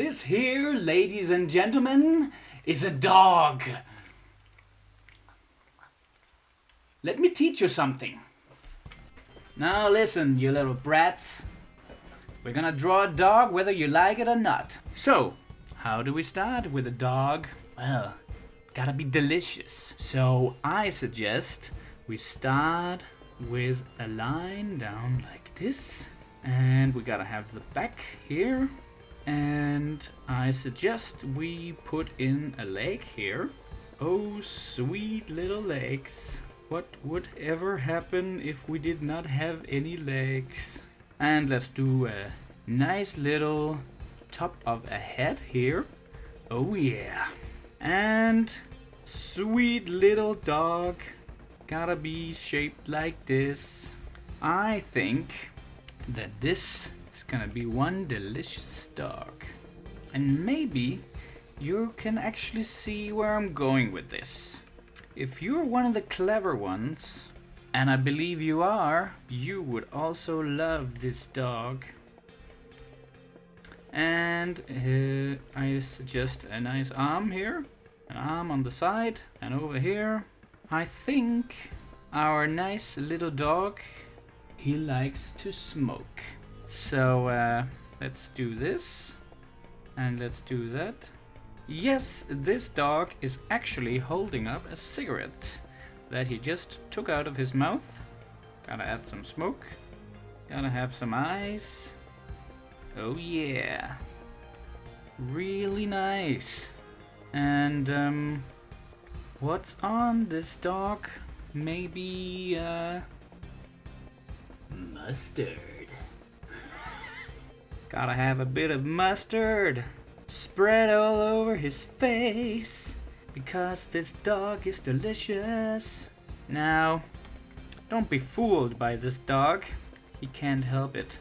This here, ladies and gentlemen, is a dog. Let me teach you something. Now listen, you little brats. We're gonna draw a dog whether you like it or not. So, how do we start with a dog? Well, gotta be delicious. So I suggest we start with a line down like this. And we gotta have the back here. And I suggest we put in a leg here. Oh, sweet little legs. What would ever happen if we did not have any legs? And let's do a nice little top of a head here. Oh yeah. And sweet little dog. Gotta be shaped like this. I think that this is gonna be one delicious dog. And maybe you can actually see where I'm going with this. If you're one of the clever ones, and I believe you are, you would also love this dog. And I suggest a nice arm here, an arm on the side, and over here. I think our nice little dog, he likes to smoke. So let's do this, and let's do that. Yes, this dog is actually holding up a cigarette that he just took out of his mouth. Gotta add some smoke. Gotta have some eyes. Oh yeah. Really nice. And what's on this dog? Maybe mustard. Gotta have a bit of mustard spread all over his face, because this dog is delicious. Now, don't be fooled by this dog. He can't help it.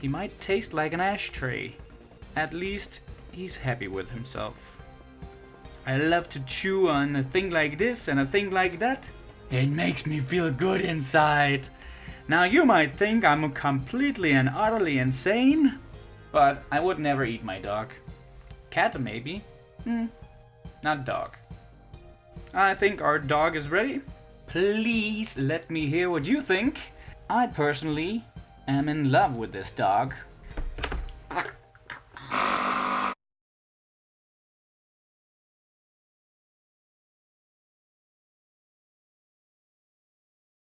He might taste like an ashtray. At least, he's happy with himself. I love to chew on a thing like this and a thing like that. It makes me feel good inside. Now, you might think I'm completely and utterly insane, but I would never eat my dog. Cat maybe. Not dog. I think our dog is ready. Please let me hear what you think. I personally am in love with this dog.